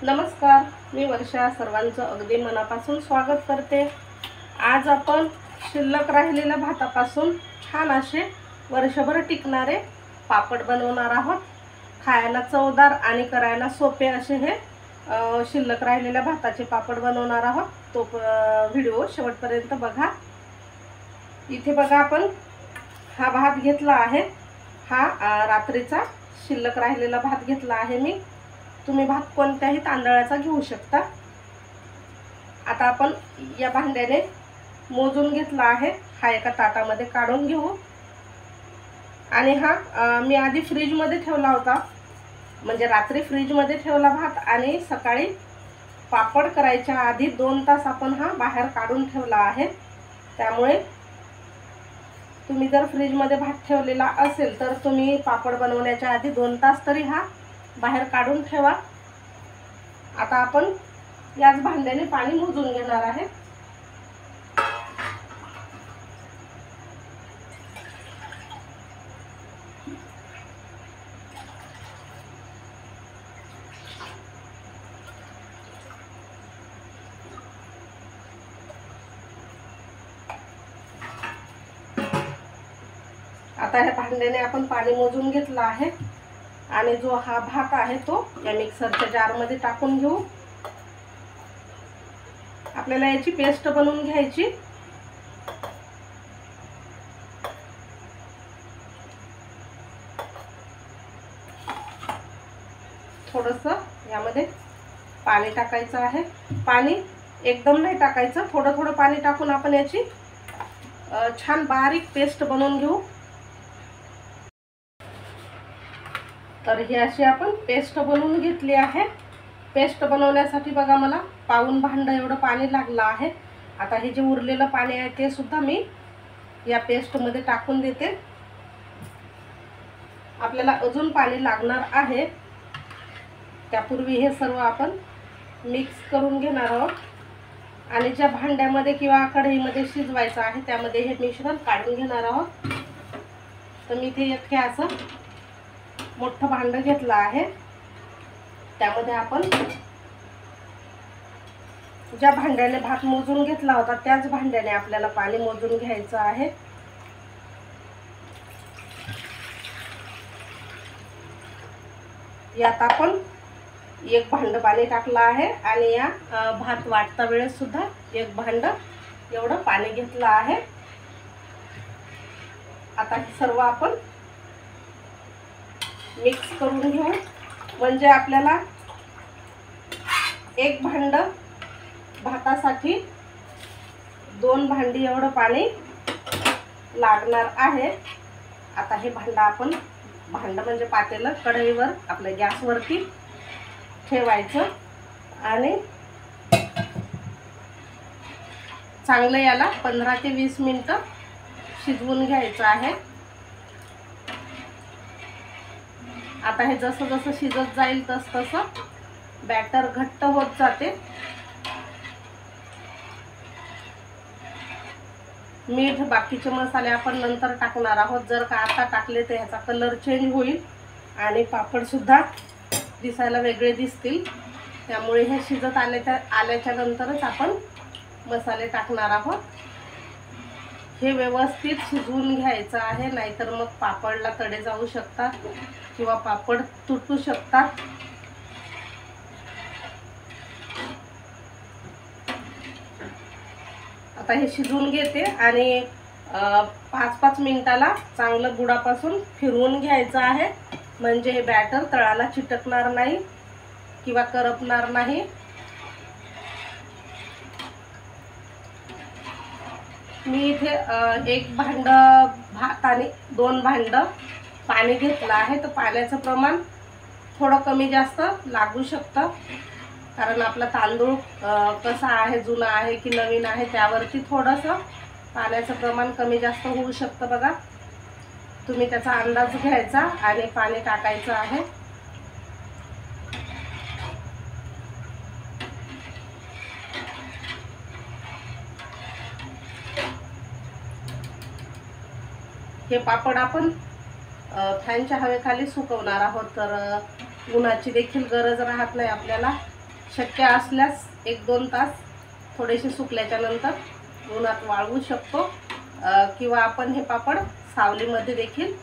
नमस्कार, मी वर्षा. सर्वांचं अगदी मनापासून स्वागत करते. आज आपण शिल्लक राहिलेल्या भातापासून छान असे वर्षभर टिकणारे पापड बनवणार आहोत. खायला चवदार आणि करायला सोपे असे हे शिल्लक राहिलेल्या भाताचे पापड बनवणार आहोत. तो व्हिडिओ शेवटपर्यंत बघा. इथे बघा, आपण हा भात घेतला आहे. हा रात्रीचा शिल्लक राहिलेला भात घेतला आहे मी. तुम्ही भात कोणत्याही तांदळाचा घेऊ शकता. आता आपण या भांड्याने मोजून घेतला आहे. हा एका ताटामध्ये काढून घेऊ. आणि हा मी आधी फ्रीजमध्ये ठेवला होता, म्हणजे रात्री फ्रीजमध्ये ठेवला भात आणि सकाळी पापड करायच्या आधी 2 तास आपण हा बाहेर काढून ठेवला आहे. त्यामुळे तुम्ही जर फ्रीजमध्ये भात ठेवलेला असेल तर तुम्ही पापड बनवण्याच्या आधी 2 तास तरी हा बाहेर काढून ठेवा. आता आपण याच भांड्याने पाणी मोजून घेणार आहे. आता ह्या भांड्याने आपण पाणी मोजून घेतलं आहे आणि जो हा भात आहे तो या मिक्सरच्या जारमध्ये टाकून घेऊ. आपल्याला याची पेस्ट बनवून घ्यायची. थोडंसं यामध्ये पाणी टाकायचं आहे. पाणी एकदम नाही टाकायचं, थोडं थोडं पाणी टाकून आपण याची छान बारीक पेस्ट बनवून घेऊ. तर ही अशी आपण पेस्ट बनवून घेतली आहे. पेस्ट बनवण्यासाठी बघा, मला पाऊण भांड एवढं पाणी लागलं आहे. आता हे जे उरलेलं पाणी आहे ते सुद्धा मी या पेस्टमध्ये टाकून देते. आपल्याला अजून पाणी लागणार आहे. त्यापूर्वी हे सर्व आपण मिक्स करून घेणार आहोत आणि ज्या भांड्यामध्ये किंवा कढईमध्ये शिजवायचं आहे त्यामध्ये हे मिश्रण काढून घेणार आहोत. तर मी इथे एक असं मोठं भांडं घेतलं आहे. त्यामध्ये आपण ज्या भांड्याने भात मोजून घेतला होता त्याच भांड्याने आपल्याला पाणी मोजून घ्यायचं आहे. यात आपण एक भांडं पाणी टाकलं आहे आणि या भात वाटता वेळेस सुद्धा एक भांडं एवढं पाणी घेतलं आहे. आता हे सर्व आपण मिक्स करून घेऊ. म्हणजे आपल्याला एक भांडं भातासाठी 2 भांडी एवढं पाणी लागणार आहे. आता हे भांडं म्हणजे पातेलं कढईवर आपल्या गॅसवरती ठेवायचं आणि चांगलं याला 15 ते 20 मिनिटं शिजवून घ्यायचं आहे. आता हे जसं जसं शिजत जाईल तसं बॅटर घट्ट होत जाते. मीठ, बाकीचे मसाले आपण नंतर टाकणार आहोत. जर का आता टाकले तर ह्याचा कलर चेंज होईल आणि पापड सुद्धा दिसायला वेगळे दिसतील. त्यामुळे हे शिजत आल्याच्या नंतरच आपण मसाले टाकणार आहोत. हे व्यवस्थित शिजवून घ्यायचं आहे, नाहीतर मग पापडला तडे जाऊ शकतात किंवा पापड तुटू शकतात. आता हे शिजवून घेते आणि 5-5 मिनिटाला चांगलं बुडापासून फिरवून घ्यायचं आहे. म्हणजे हे बॅटर तळाला चिटकणार नाही किंवा करपणार नाही. मी इथे 1 भांडं भात आणि 2 भांडं पाणी घेतलं आहे. तर पाण्याचं प्रमाण थोडं कमी जास्त लागू शकतं, कारण आपला तांदूळ कसा आहे, जुना आहे की नवीन आहे त्यावरती थोडंसं पाण्याचं प्रमाण कमी जास्त होऊ शकतं. बघा, तुम्ही त्याचा अंदाज घ्यायचा आणि पाणी टाकायचं आहे. हे पापड आपण फॅनच्या हवेखाली सुकवणार आहोत, तर उन्हाची देखील गरज राहत नाही आपल्याला. शक्य असल्यास 1-2 तास थोडेसे सुकल्याच्या नंतर उन्हात वाळवू शकतो किंवा आपण हे पापड सावलीमध्ये देखील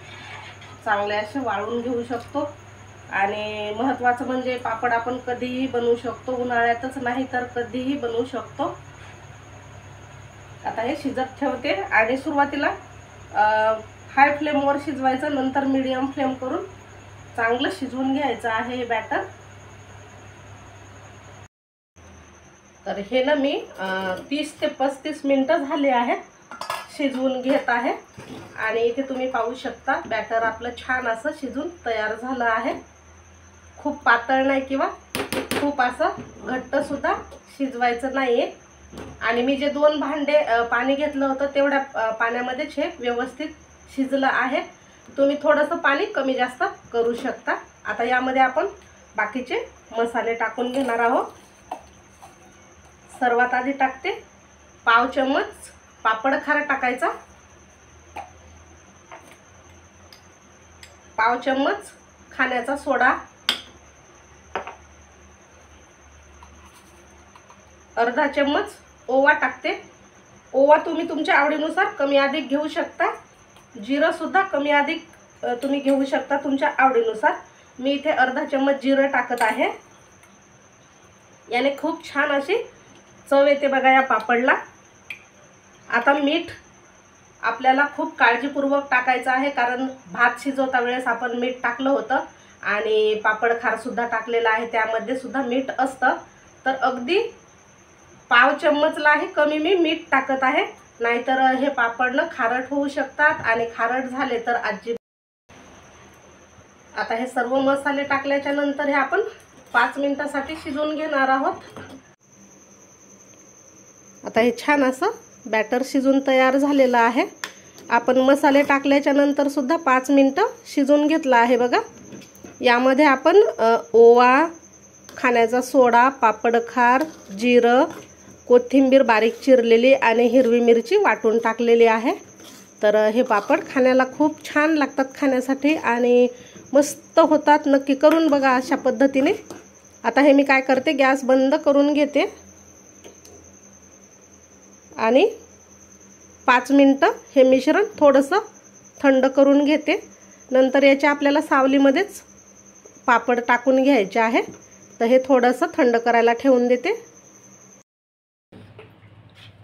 चांगले असे वाळवून घेऊ शकतो। आणि महत्त्वाचं म्हणजे पापड आपण कधीही बनवू शकतो, उन्हाळ्यातच नाही तर कधीही बनवू शकतो। आता हे शिजत ठेवते आणि सुरुवातीला हाय फ्लेमवर शिजवायचं, नंतर मीडियम फ्लेम करून चांगलं शिजवून घ्यायचं आहे हे बॅटर। तर हे ना मी 30 ते 35 मिनिटं झाले आहेत शिजवून घेत आहे आणि इथे तुम्ही पाहू शकता बॅटर आपलं छान असं शिजून तयार झालं आहे। खूप पातळ नाही किंवा खूप असं घट्ट सुद्धा शिजवायचं नाहीये। आणि मी जे 2 भांडे पाणी घेतलं होतं तेवढ्या पाण्यामध्येच हे व्यवस्थित शिजलं आहे। तुम्ही थोडंसं पाणी कमी जास्त करू शकता। आता यामध्ये आपण बाकीचे मसाले टाकून घेणार आहोत। सर्वात आधी टाकते पाव चम्मच पापड खार टाकायचा, पाव चम्मच खाण्याचा सोडा, अर्धा चम्मच ओवा टाकते। ओवा तुम्ही तुमच्या आवडीनुसार कमी अधिक घेऊ शकता। जिरं सुद्धा कमी अधिक तुम्ही घेऊ शकता तुमच्या आवडीनुसार। मी इथे अर्धा चम्मच जिरं टाकत आहे। याने खूप छान अशी चव येते बघा या पापडला। आता मीठ आपल्याला खूप काळजीपूर्वक टाकायचं आहे, कारण भात शिजवता वेळेस आपण मीठ टाकलं होतं आणि पापड खार सुद्धा टाकलेला आहे, त्यामध्ये सुद्धा मीठ असतं। तर अगदी पाव चम्मचलाही कमी मी मीठ टाकत आहे, नाहीतर हे पापड खारट होऊ शकतात आणि खारट झाले तर आता हे सर्व मसाले टाकल्याच्या नंतर हे आपण 5 मिनिटांसाठी शिजवून घेणार आहोत। आता हे छान असं बॅटर शिजून तयार झालेलं आहे। आपण मसाले टाकल्याच्या नंतर सुद्धा 5 मिनिटं शिजवून घेतला आहे बघा। यामध्ये आपण ओवा, खाण्याचा सोडा, पापड खार, जिरं, कोथिंबीर बारीक चिरलेली आणि हिरवी मिरची वाटून टाकलेली आहे। तर हे पापड खाण्याला खूप छान लागतात खाण्यासाठी आणि मस्त होतात। नक्की करून बघा अशा पद्धतीने। आता हे मी काय करते, गॅस बंद करून घेते आणि 5 मिनिटं हे मिश्रण थोडंसं थंड करून घेते। नंतर याच्या आपल्याला सावलीमध्येच पापड टाकून घ्यायचे आहे। तर हे थोडंसं थंड करायला ठेवून देते।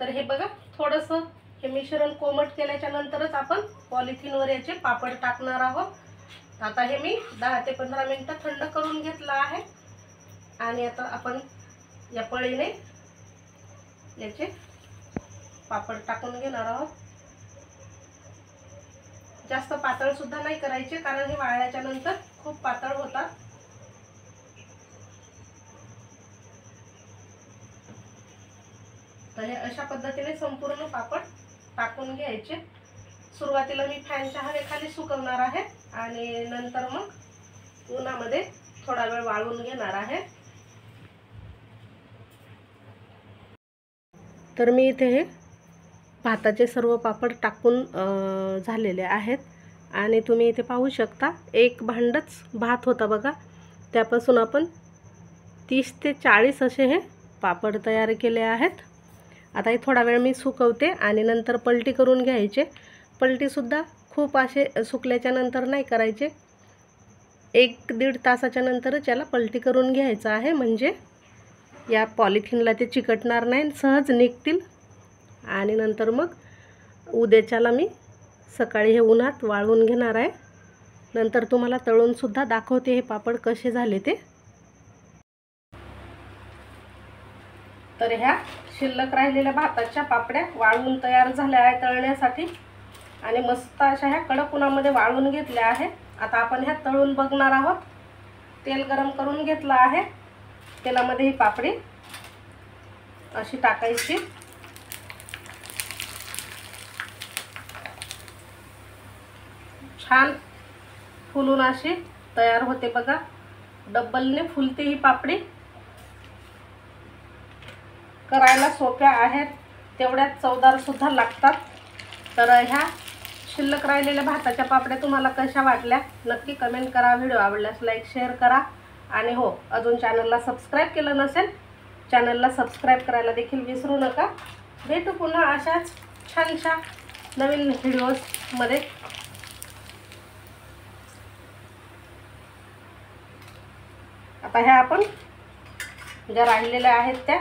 तर हे बघा थोडंसं हे मिश्रण कोमट केल्याच्या नंतरच आपण पॉलिथिनवर याचे पापड टाकणार आहोत। आता हे मी 10 ते 15 मिनिटं थंड करून घेतलं आहे आणि आता आपण या पळीने याचे पापड टाकून घेणार आहोत। जास्त पातळ सुद्धा नाही करायचे, कारण हे वाळल्याच्या नंतर खूप पातळ होतात। तर हे अशा पद्धतीने संपूर्ण पापड टाकून घ्यायचे। सुरुवातीला मी फॅनच्या हवेखाली सुकवणार आहे आणि नंतर मग उन्हामध्ये थोडा वेळ वाळवून घेणार आहे। तर मी इथे हे भाताचे सर्व पापड टाकून झालेले आहेत आणि तुम्ही इथे पाहू शकता एक भांडच भात होता बघा, त्यापासून आपण 30 ते 40 असे हे पापड तयार केले आहेत। आता हे थोडा वेळ मी सुकवते आणि नंतर पलटी करून घ्यायचे। पलटीसुद्धा खूप असे सुकल्याच्या नंतर नाही करायचे, 1-1.5 तासाच्या नंतरच याला पलटी करून घ्यायचं आहे, म्हणजे या पॉलिथिनला ते चिकटणार नाही, सहज निघतील। आणि नंतर मग उद्याच्याला मी सकाळी हे उन्हात वाळवून घेणार आहे। नंतर तुम्हाला तळून सुद्धा दाखवते हे पापड कसे झाले ते। तर ह्या शिल्लक राहिलेल्या भाताच्या पापड्या वाळवून तयार झाल्या आहे तळण्यासाठी आणि मस्त अशा ह्या कडक उन्हामध्ये वाळवून घेतल्या आहेत। आता आपण ह्या तळून बघणार आहोत। तेल गरम करून घेतलं आहे, तेलामध्ये ही पापडी अशी टाकायची। छान फुलून अशी तयार होते बघा, डबलने फुलते ही पापडी। करायला सोप्या आहेत, तेवढ्याच चवदार सुद्धा लागतात। तर ह्या शिल्लक राहिलेल्या भाताच्या पापड्या तुम्हाला कशा वाटल्या नक्की कमेंट करा। व्हिडिओ आवडल्यास लाईक शेअर करा आणि हो, अजून चॅनलला सबस्क्राईब केलं नसेल, चॅनलला सबस्क्राईब करायला देखील विसरू नका. भेटू पुन्हा अशाच छानशा नवीन व्हिडिओजमध्ये. आता ह्या आपण ज्या राहिलेल्या आहेत त्या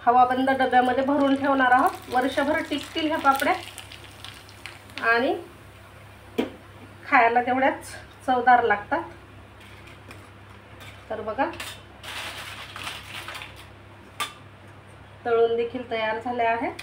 हवाबंद डब्यामध्ये भरून ठेवणार आहोत. वर्षभर टिकतील ह्या पापड्या आणि खायला तेवढ्याच चवदार लागतात. तर बघा, तळून देखील तयार झाले आहेत.